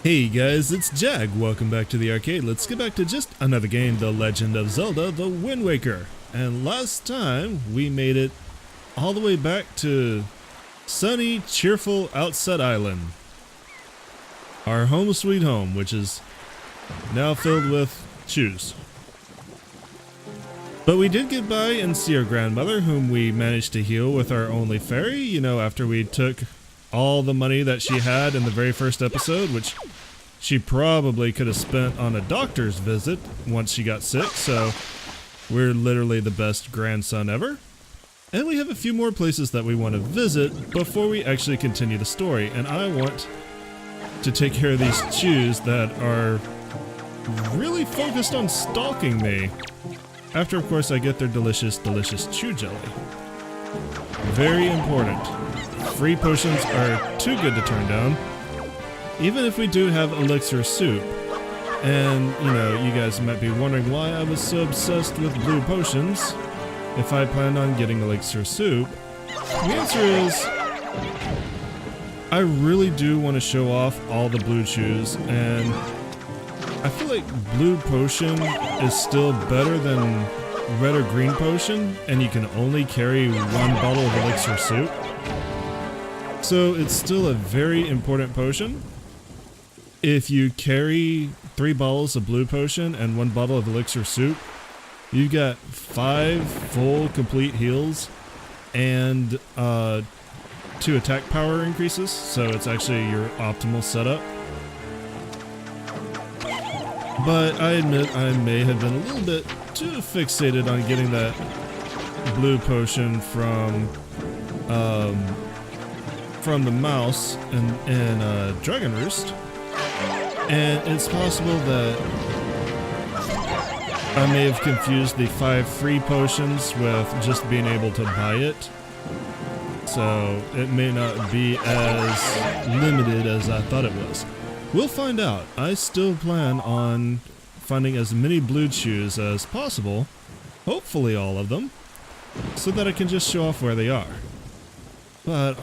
Hey guys, it's Jag. Welcome back to the arcade. Let's get back to just another game, The Legend of Zelda: The Wind Waker. And last time we made it all the way back to sunny, cheerful Outset Island. Our home sweet home, which is now filled with shoes. But we did get by and see our grandmother, whom we managed to heal with our only fairy, you know, after we took all the money that she had in the very first episode, which she probably could have spent on a doctor's visit once she got sick, so we're literally the best grandson ever. And we have a few more places that we want to visit before we actually continue the story, and I want to take care of these chews that are really focused on stalking me. After, of course, I get their delicious, delicious chew jelly. Very important. Free potions are too good to turn down, even if we do have elixir soup. And, you know, you guys might be wondering why I was so obsessed with blue potions if I planned on getting elixir soup. The answer is, I really do want to show off all the blue chews, and I feel like blue potion is still better than red or green potion, and you can only carry one bottle of elixir soup. So it's still a very important potion. If you carry 3 bottles of blue potion and 1 bottle of elixir soup, you got 5 full complete heals and 2 attack power increases, so it's actually your optimal setup. But I admit I may have been a little bit too fixated on getting that blue potion from the mouse in Dragon Roost, and it's possible that I may have confused the 5 free potions with just being able to buy it, so it may not be as limited as I thought it was. We'll find out. I still plan on finding as many blue chews as possible, hopefully all of them, so that I can just show off where they are. But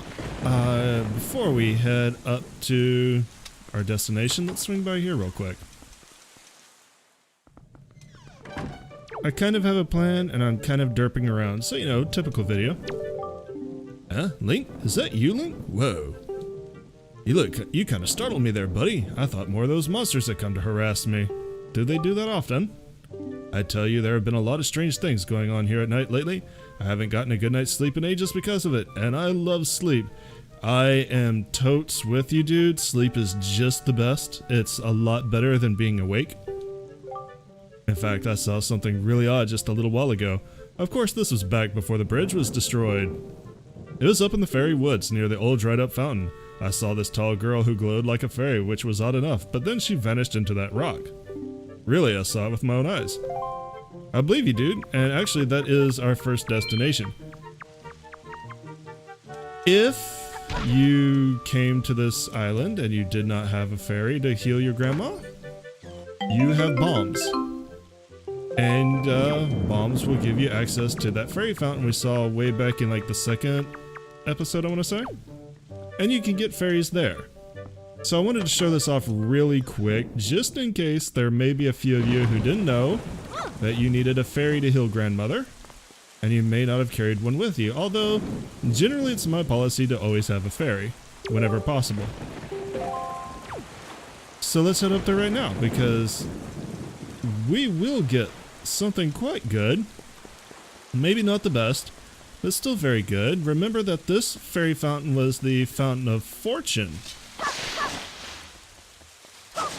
before we head up to our destination, let's swing by here real quick. I kind of have a plan, and I'm kind of derping around, so you know, typical video. Huh? Link? Is that you, Link? Whoa. You kind of startled me there, buddy. I thought more of those monsters had come to harass me. Do they do that often? I tell you, there have been a lot of strange things going on here at night lately. I haven't gotten a good night's sleep in ages because of it, and I love sleep. I am totes with you, dude. Sleep is just the best. It's a lot better than being awake. In fact, I saw something really odd just a little while ago. Of course, this was back before the bridge was destroyed. It was up in the fairy woods near the old dried up fountain. I saw this tall girl who glowed like a fairy, which was odd enough, but then she vanished into that rock. Really, I saw it with my own eyes. I believe you, dude, and actually that is our first destination. If you came to this island and you did not have a fairy to heal your grandma, you have bombs. And bombs will give you access to that fairy fountain we saw way back in like the 2nd episode, I want to say. And you can get fairies there. So I wanted to show this off really quick, just in case there may be a few of you who didn't know that you needed a fairy to heal grandmother, and you may not have carried one with you, although generally it's my policy to always have a fairy, whenever possible. So let's head up there right now, because we will get something quite good. Maybe not the best, but still very good. Remember that this fairy fountain was the Fountain of Fortune.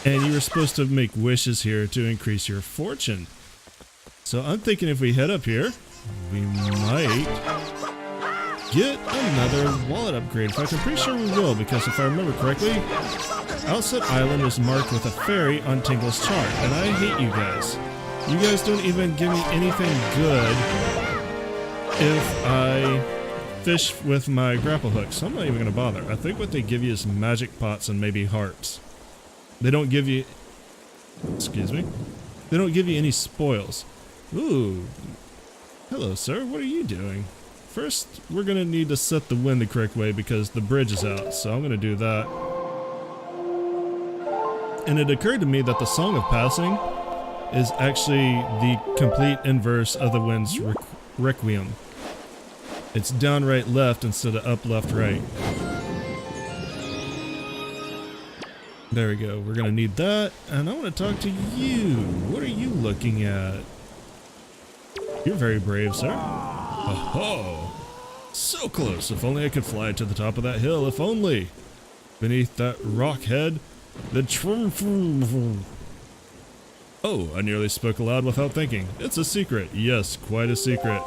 And you were supposed to make wishes here to increase your fortune. So I'm thinking if we head up here, we might get another wallet upgrade. In fact, I'm pretty sure we will, because if I remember correctly, Outset Island was marked with a fairy on Tingle's chart, and I hate you guys. You guys don't even give me anything good if I fish with my grapple hook, so I'm not even going to bother. I think what they give you is magic pots and maybe hearts. They don't give you... Excuse me? They don't give you any spoils. Ooh. Hello, sir. What are you doing? First, we're going to need to set the wind the correct way because the bridge is out, so I'm going to do that. And it occurred to me that the Song of Passing is actually the complete inverse of the Wind's Requiem. It's down, right, left instead of up, left, right. There we go. We're gonna need that. And I want to talk to you. What are you looking at? You're very brave, sir. Oh, so close. If only I could fly to the top of that hill. If only. Beneath that rock head, the Oh, I nearly spoke aloud without thinking. It's a secret. Yes, quite a secret.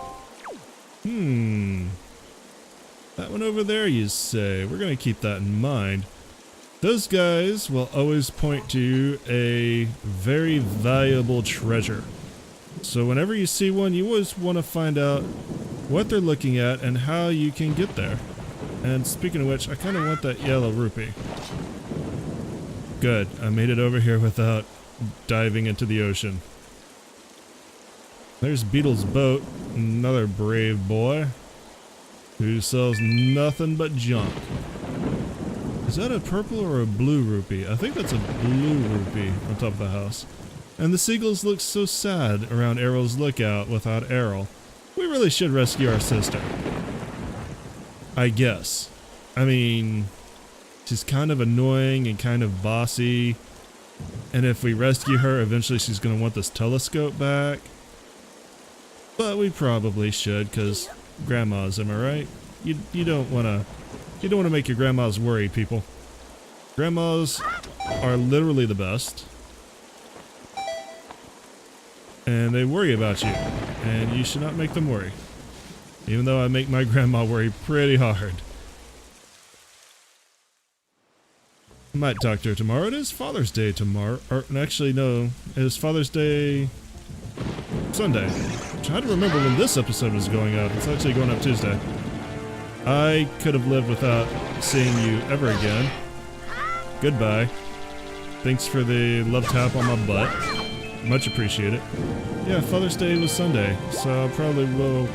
That one over there, you say. We're gonna keep that in mind. Those guys will always point to a very valuable treasure. So whenever you see one, you always want to find out what they're looking at and how you can get there. And speaking of which, I kind of want that yellow rupee. Good, I made it over here without diving into the ocean. There's Beetle's boat, another brave boy who sells nothing but junk. Is that a purple or a blue rupee? I think that's a blue rupee on top of the house. And the seagulls look so sad around Errol's lookout without Errol. We really should rescue our sister. I guess. I mean, she's kind of annoying and kind of bossy. And if we rescue her, eventually she's going to want this telescope back. But we probably should, because grandmas, am I right? You don't want to make your grandmas worry, people. Grandmas are literally the best. And they worry about you. And you should not make them worry. Even though I make my grandma worry pretty hard. I might talk to her tomorrow. It is Father's Day tomorrow. Or actually, no. It is Father's Day Sunday. I'm trying to remember when this episode was going up. It's actually going up Tuesday. I could have lived without seeing you ever again. Goodbye. Thanks for the love tap on my butt. Much appreciated. Yeah, Father's Day was Sunday, so I probably will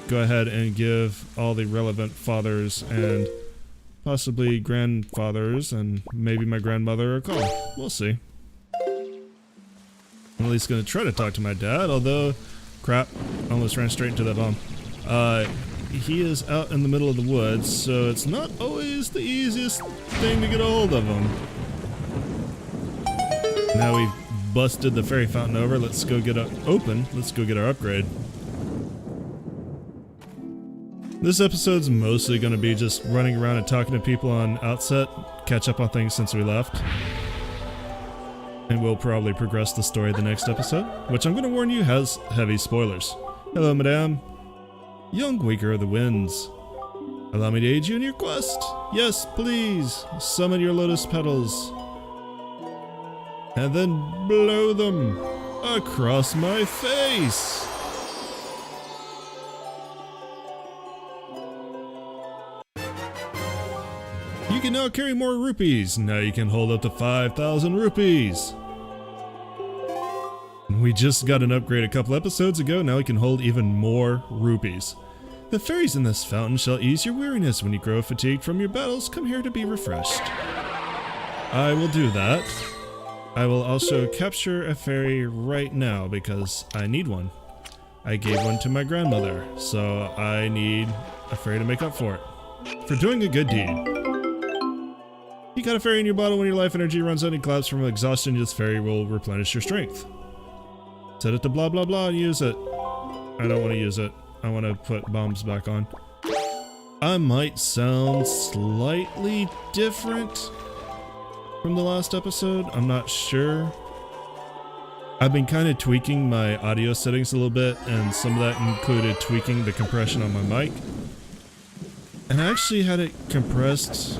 go ahead and give all the relevant fathers and possibly grandfathers and maybe my grandmother a call. We'll see. I'm at least going to try to talk to my dad, although, crap, almost ran straight into that bomb. He is out in the middle of the woods, so it's not always the easiest thing to get a hold of him. Now we've busted the fairy fountain over, let's go get let's go get our upgrade. This episode's mostly going to be just running around and talking to people on Outset, catch up on things since we left. And we'll probably progress the story the next episode, which I'm going to warn you has heavy spoilers. Hello, madame. Young Waker of the Winds. Allow me to aid you in your quest. Yes, please. Summon your lotus petals. And then blow them across my face. You can now carry more rupees. Now you can hold up to 5,000 rupees. We just got an upgrade a couple episodes ago. Now we can hold even more rupees. The fairies in this fountain shall ease your weariness. When you grow fatigued from your battles, come here to be refreshed. I will do that. I will also capture a fairy right now because I need one. I gave one to my grandmother, so I need a fairy to make up for it. For doing a good deed. You got a fairy in your bottle. When your life energy runs out and collapse from exhaustion, this fairy will replenish your strength. Set it to blah blah blah and use it. I don't want to use it. I want to put bombs back on. I might sound slightly different from the last episode. I'm not sure. I've been kind of tweaking my audio settings a little bit, and some of that included tweaking the compression on my mic. And I actually had it compressed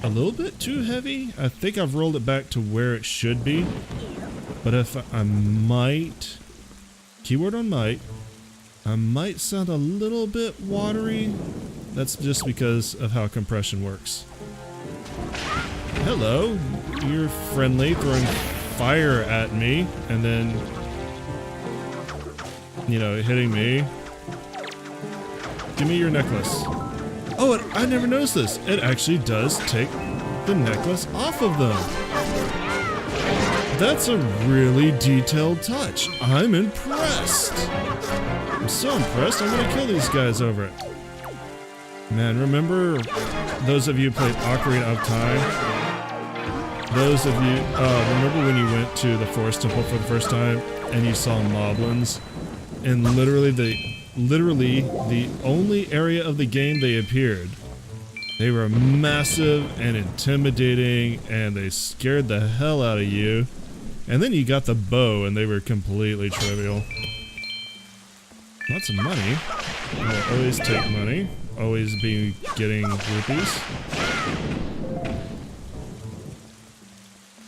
a little bit too heavy. I think I've rolled it back to where it should be. But if I might, keyword on might, I might sound a little bit watery. That's just because of how compression works. Hello, you're friendly, throwing fire at me, and then, you know, hitting me. Give me your necklace. Oh, I never noticed this. It actually does take the necklace off of them. That's a really detailed touch. I'm impressed. I'm so impressed, I'm gonna kill these guys over it. Man, remember those of you who played Ocarina of Time? Those of you, remember when you went to the Forest Temple for the first time and you saw moblins? And literally the only area of the game they appeared. They were massive and intimidating and they scared the hell out of you. And then you got the bow and they were completely trivial. Lots of money. I'll always take money. Always be getting rupees.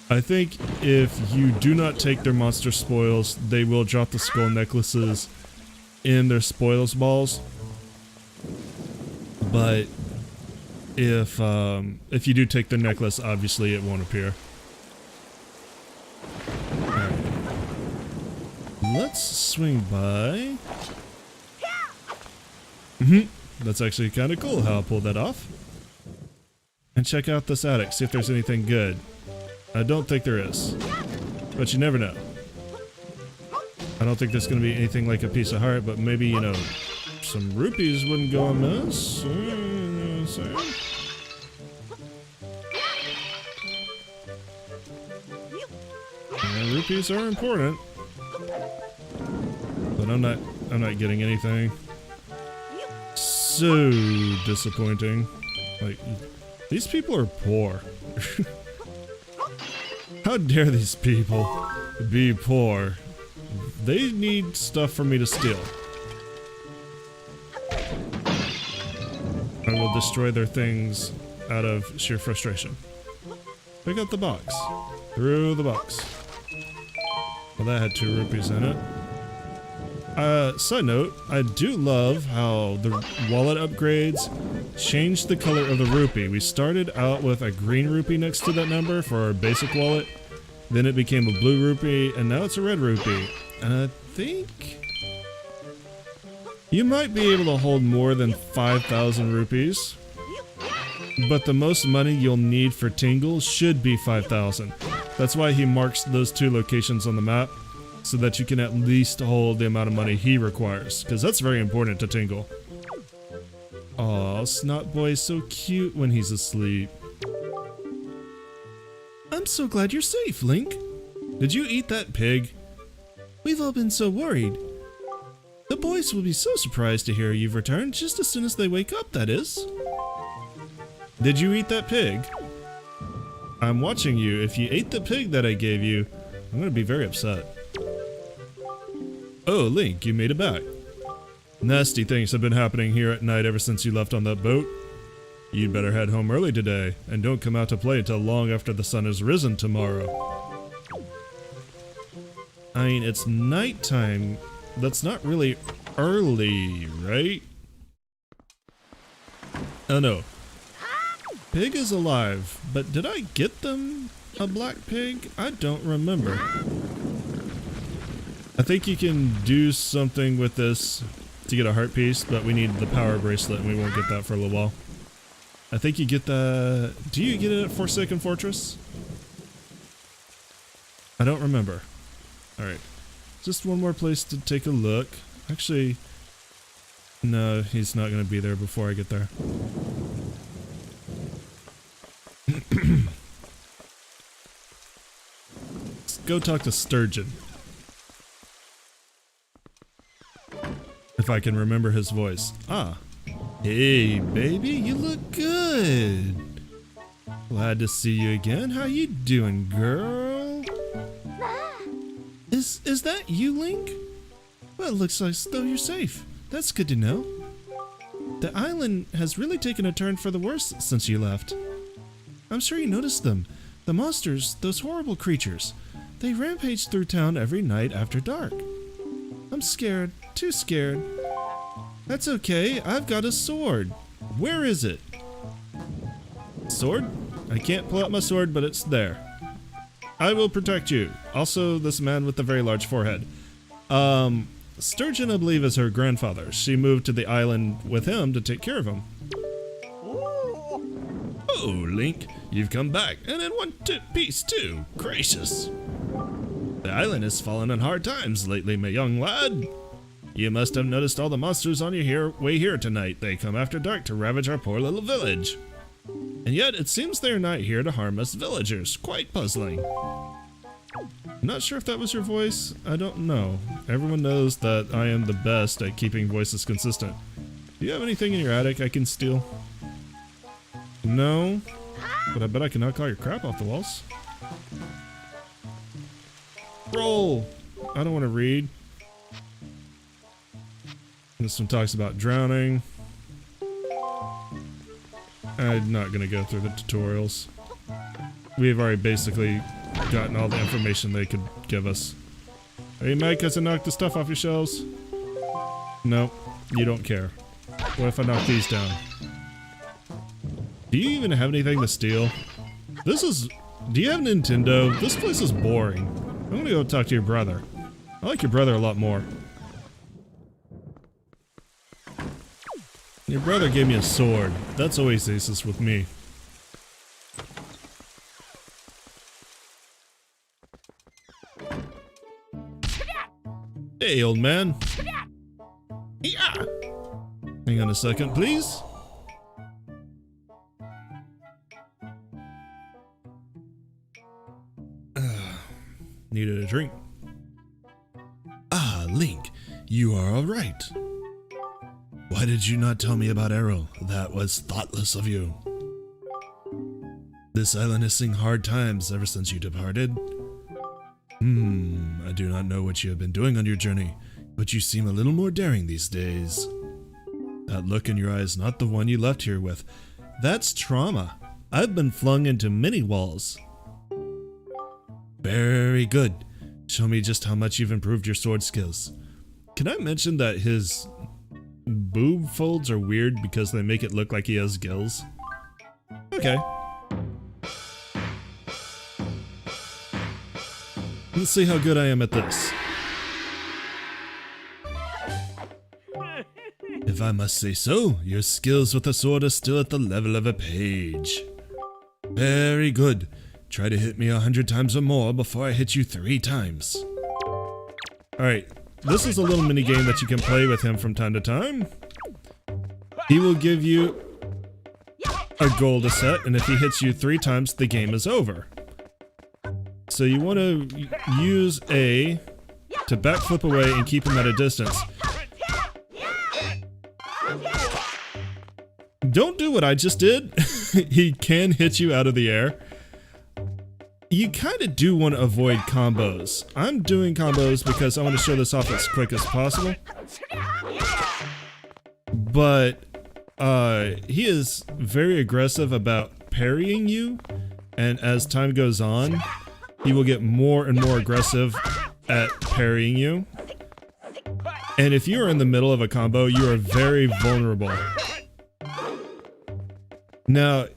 I think if you do not take their monster spoils, they will drop the skull necklaces in their spoils balls. But if you do take the necklace, obviously it won't appear. Alright. Let's swing by. That's actually kind of cool how I pulled that off. And check out this attic, see if there's anything good. I don't think there is, but you never know. I don't think there's going to be anything like a piece of heart, but maybe, you know, some rupees wouldn't go amiss. Yeah, rupees are important, but I'm not getting anything. So disappointing. Like, these people are poor. How dare these people be poor? They need stuff for me to steal. I will destroy their things out of sheer frustration. Pick up the box. Through the box. Well, that had 2 rupees in it. Side note, I do love how the wallet upgrades changed the color of the rupee. We started out with a green rupee next to that number for our basic wallet. Then it became a blue rupee, and now it's a red rupee. And I think you might be able to hold more than 5,000 rupees. But the most money you'll need for Tingle should be 5,000. That's why he marks those 2 locations on the map, so that you can at least hold the amount of money he requires, because that's very important to Tingle. Aw, Snot Boy is so cute when he's asleep. I'm so glad you're safe, Link. Did you eat that pig? We've all been so worried. The boys will be so surprised to hear you've returned just as soon as they wake up, that is. Did you eat that pig? I'm watching you. If you ate the pig that I gave you, I'm gonna be very upset. Oh, Link, you made it back. Nasty things have been happening here at night ever since you left on that boat. You'd better head home early today, and don't come out to play until long after the sun has risen tomorrow. I mean, it's nighttime. That's not really early, right? Oh no. Pig is alive, but did I get them a black pig? I don't remember. I think you can do something with this to get a heart piece, but we need the power bracelet and we won't get that for a little while. I think you get the... Do you get it at Forsaken Fortress? I don't remember. Alright. Just one more place to take a look. Actually... No, he's not going to be there before I get there. Let's go talk to Sturgeon. If I can remember his voice. Ah. Hey, baby, you look good. Glad to see you again. How you doing, girl? Is that you, Link? Well, it looks like though you're safe. That's good to know. The island has really taken a turn for the worse since you left. I'm sure you noticed them. The monsters, those horrible creatures. They rampage through town every night after dark. I'm scared. Too scared. That's okay. I've got a sword. Where is it? Sword? I can't pull out my sword, but it's there. I will protect you. Also, this man with the very large forehead. Sturgeon, I believe, is her grandfather. She moved to the island with him to take care of him. Oh, Link. You've come back, and in one piece too. Gracious. The island has fallen on hard times lately, my young lad. You must have noticed all the monsters on your way here tonight. They come after dark to ravage our poor little village. And yet, it seems they're not here to harm us villagers. Quite puzzling. Not sure if that was your voice. I don't know. Everyone knows that I am the best at keeping voices consistent. Do you have anything in your attic I can steal? No, but I bet I can knock all your crap off the walls. Roll! I don't want to read. This one talks about drowning. I'm not going to go through the tutorials. We've already basically gotten all the information they could give us. Are you mad because I knocked the stuff off your shelves? No, you don't care. What if I knock these down? Do you even have anything to steal? Do you have Nintendo? This place is boring. I'm gonna go talk to your brother. I like your brother a lot more. Your brother gave me a sword. That's always the aces with me. Hey, old man. Yeah. Hang on a second, please. Needed a drink. Ah, Link, you are all right. Why did you not tell me about Arrow? That was thoughtless of you. This island has seen hard times ever since you departed. I do not know what you have been doing on your journey, but you seem a little more daring these days. That look in your eye is not the one you left here with. That's trauma. I've been flung into many walls. Very good. Show me just how much you've improved your sword skills. Can I mention that his boob folds are weird because they make it look like he has gills? Okay. Let's see how good I am at this. If I must say so, your skills with the sword are still at the level of a page. Very good. Try to hit me 100 times or more before I hit you 3 times. Alright, this is a little mini game that you can play with him from time to time. He will give you a goal to set, and if he hits you 3 times, the game is over. So you want to use A to backflip away and keep him at a distance. Don't do what I just did. He can hit you out of the air. You kind of do want to avoid combos. I'm doing combos because I want to show this off as quick as possible. But he is very aggressive about parrying you, and as time goes on, he will get more and more aggressive at parrying you. And if you are in the middle of a combo, you are very vulnerable. Now,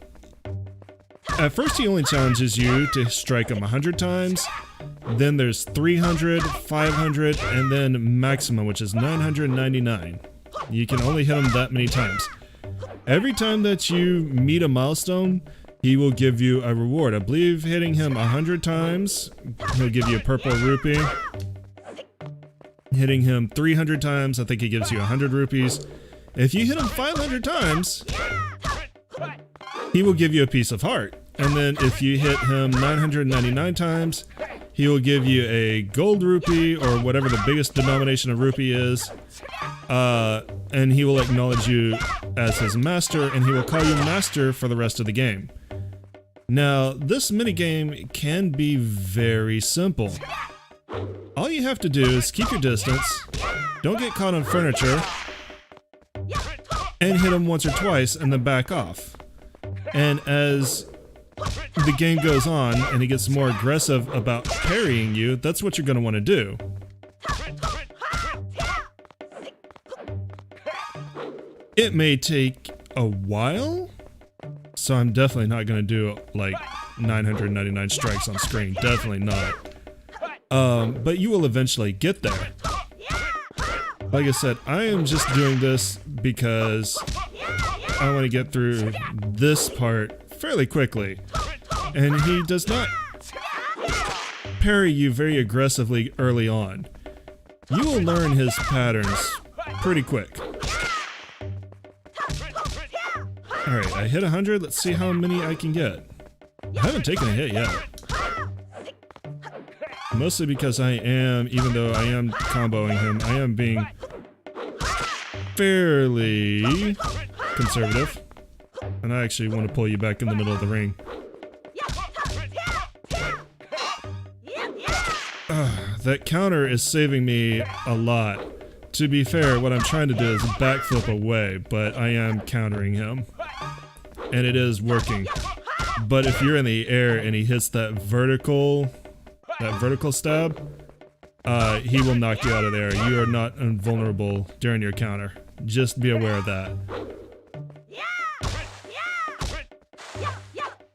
at first he only challenges you to strike him 100 times, then there's 300, 500, and then maximum, which is 999. You can only hit him that many times. Every time that you meet a milestone, he will give you a reward. I believe hitting him 100 times, he'll give you a purple rupee. Hitting him 300 times, I think he gives you 100 rupees. If you hit him 500 times, he will give you a piece of heart. And then if you hit him 999 times, he will give you a gold rupee or whatever the biggest denomination of rupee is. And he will acknowledge you as his master, and he will call you master for the rest of the game. Now, this minigame can be very simple. All you have to do is keep your distance, don't get caught on furniture, and hit him once or twice and then back off. And as the game goes on and he gets more aggressive about parrying you, that's what you're going to want to do. It may take a while, so I'm definitely not going to do like 999 strikes on screen. Definitely not. But you will eventually get there. Like I said, I am just doing this because I want to get through this part fairly quickly. And he does not parry you very aggressively early on. You will learn his patterns pretty quick. Alright, I hit 100. Let's see how many I can get. I haven't taken a hit yet. Mostly because I am, even though I am comboing him, I am being fairly conservative. And I actually want to pull you back in the middle of the ring. That counter is saving me a lot. To be fair, what I'm trying to do is backflip away, but I am countering him. And it is working. But if you're in the air and he hits that vertical stab, he will knock you out of there. You are not invulnerable during your counter. Just be aware of that.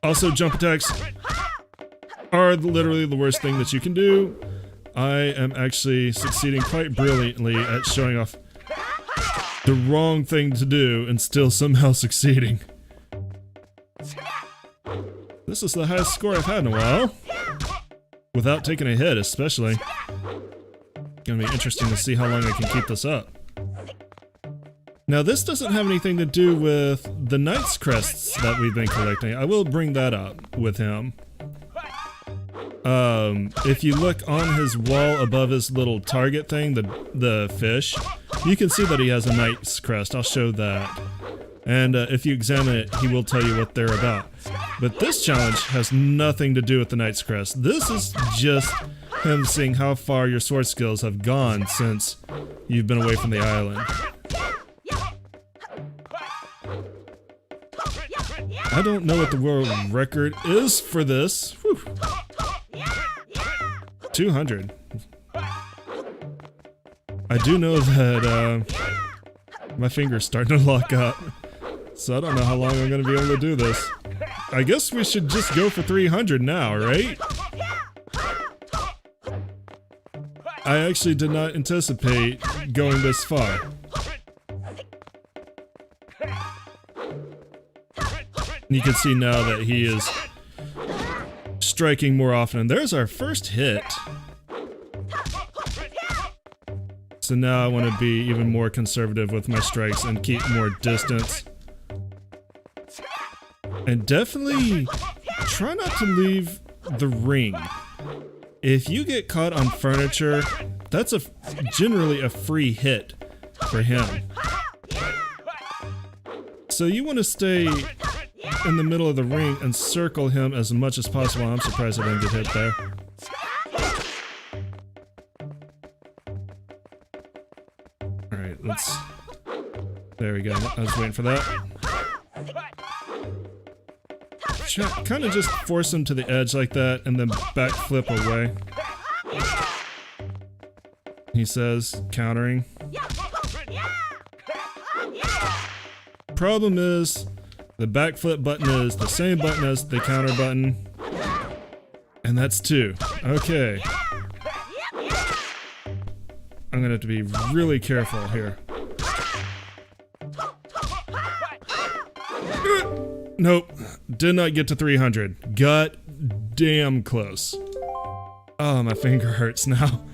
Also, jump attacks are literally the worst thing that you can do. I am actually succeeding quite brilliantly at showing off the wrong thing to do and still somehow succeeding. This is the highest score I've had in a while. Without taking a hit, especially. Gonna be interesting to see how long I can keep this up. Now, this doesn't have anything to do with the Knight's Crests that we've been collecting. I will bring that up with him. If you look on his wall above his little target thing, the fish, you can see that he has a Knight's Crest. I'll show that. And if you examine it, he will tell you what they're about. But this challenge has nothing to do with the Knight's Crest. This is just him seeing how far your sword skills have gone since you've been away from the island. I don't know what the world record is for this. Whew. 200. I do know that my finger's starting to lock up. So I don't know how long I'm going to be able to do this. I guess we should just go for 300 now, right? I actually did not anticipate going this far. You can see now that he is striking more often. And there's our first hit. So now I want to be even more conservative with my strikes and keep more distance. And definitely try not to leave the ring. If you get caught on furniture, that's generally a free hit for him. So you want to stay in the middle of the ring and circle him as much as possible. I'm surprised I didn't get hit there. Alright, let's... There we go. I was waiting for that. Kind of just force him to the edge like that and then backflip away. He says, countering. Problem is, the backflip button is the same button as the counter button. And that's 2. Okay. I'm gonna have to be really careful here. Nope. Did not get to 300. Got damn close. Oh, my finger hurts now.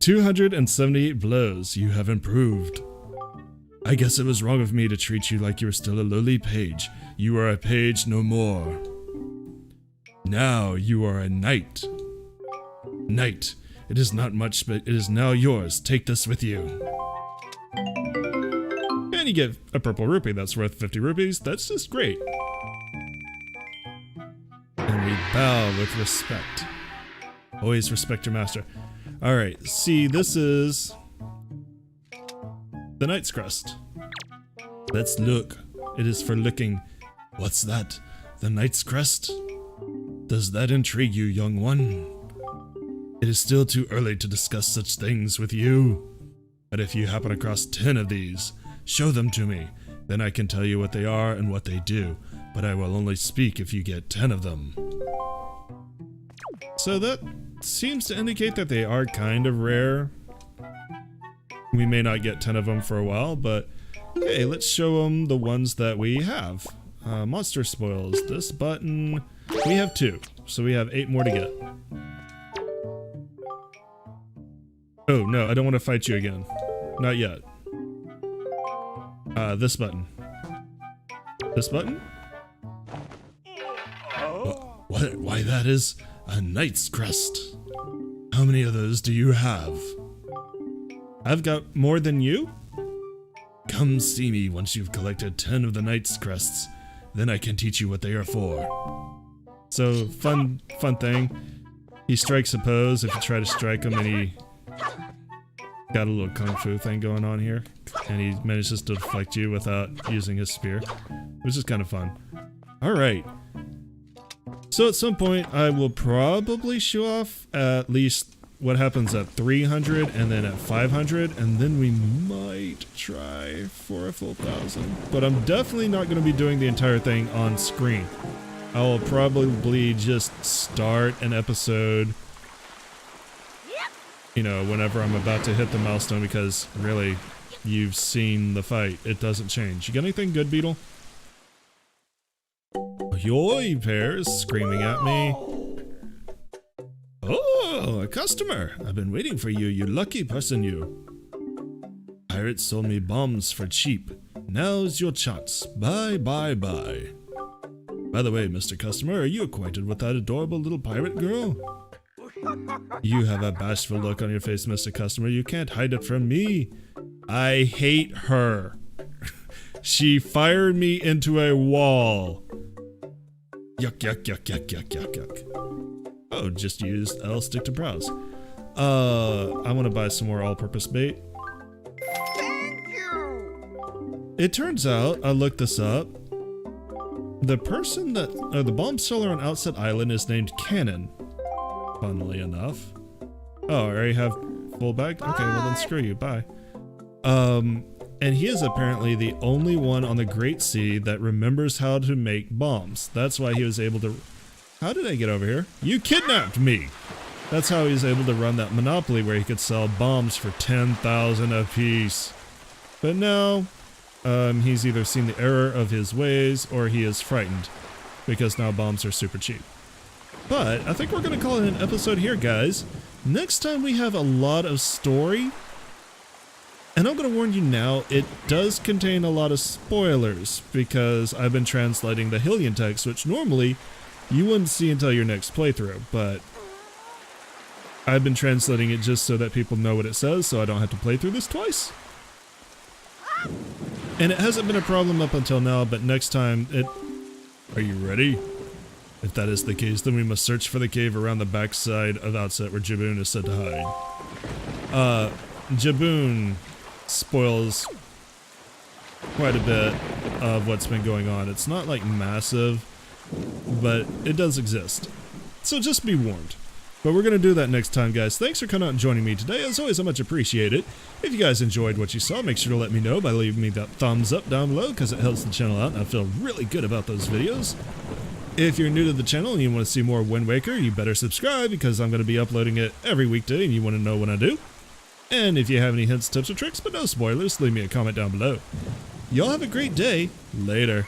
278 blows. You have improved. I guess it was wrong of me to treat you like you were still a lowly page. You are a page no more. Now you are a knight. Knight, it is not much, but it is now yours. Take this with you. And you get a purple rupee. That's worth 50 rupees. That's just great. And we bow with respect. Always respect your master. Alright, see, this is the Knight's Crest. Let's look. It is for looking. What's that? The Knight's Crest? Does that intrigue you, young one? It is still too early to discuss such things with you. But if you happen across 10 of these, show them to me. Then I can tell you what they are and what they do. But I will only speak if you get 10 of them. So that seems to indicate that they are kind of rare. We may not get 10 of them for a while, but hey, let's show them the ones that we have. Monster spoils. This button, we have 2, so we have 8 more to get. Oh no, I don't want to fight you again. Not yet. This button. This button? What? Why, that is a knight's crest. How many of those do you have? I've got more than you? Come see me once you've collected 10 of the knight's crests. Then I can teach you what they are for. So, fun thing. He strikes a pose if you try to strike him, and he got a little kung fu thing going on here. And he manages to deflect you without using his spear, which is kind of fun. Alright. So at some point, I will probably show off at least what happens at 300 and then at 500, and then we might try for a full 1,000. But I'm definitely not going to be doing the entire thing on screen. I will probably just start an episode, you know, whenever I'm about to hit the milestone, because really, you've seen the fight. It doesn't change. You got anything good, Beetle? Yoy, Pears, screaming at me. Oh, a customer! I've been waiting for you, you lucky person, you. Pirates sold me bombs for cheap. Now's your chance. Bye, bye, bye. By the way, Mr. Customer, are you acquainted with that adorable little pirate girl? You have a bashful look on your face, Mr. Customer. You can't hide it from me. I hate her. She fired me into a wall. Yuck, yuck, yuck, yuck, yuck, yuck, yuck. Oh, just used L stick to browse. I want to buy some more all-purpose bait. Thank you! It turns out, I looked this up, the person that, the bomb seller on Outset Island is named Cannon. Funnily enough. Oh, I already have full bag? Bye. Okay, well then screw you, bye. And he is apparently the only one on the Great Sea that remembers how to make bombs. That's why he was able to... How did I get over here? You kidnapped me! That's how he was able to run that monopoly where he could sell bombs for 10,000 apiece. But now, he's either seen the error of his ways or he is frightened, because now bombs are super cheap. But I think we're going to call it an episode here, guys. Next time we have a lot of story. And I'm going to warn you now, it does contain a lot of spoilers, because I've been translating the Hylian text, which normally you wouldn't see until your next playthrough, but I've been translating it just so that people know what it says, so I don't have to play through this twice. And it hasn't been a problem up until now, but next time it... Are you ready? If that is the case, then we must search for the cave around the backside of Outset where Jaboon is said to hide. Jaboon spoils quite a bit of what's been going on. It's not like massive, but it does exist. So just be warned. But we're going to do that next time, guys. Thanks for coming out and joining me today. As always, I much appreciate it. If you guys enjoyed what you saw, make sure to let me know by leaving me that thumbs up down below, because it helps the channel out and I feel really good about those videos. If you're new to the channel and you want to see more Wind Waker, you better subscribe, because I'm going to be uploading it every weekday and you want to know when I do. And if you have any hints, tips, or tricks, but no spoilers, leave me a comment down below. Y'all have a great day. Later.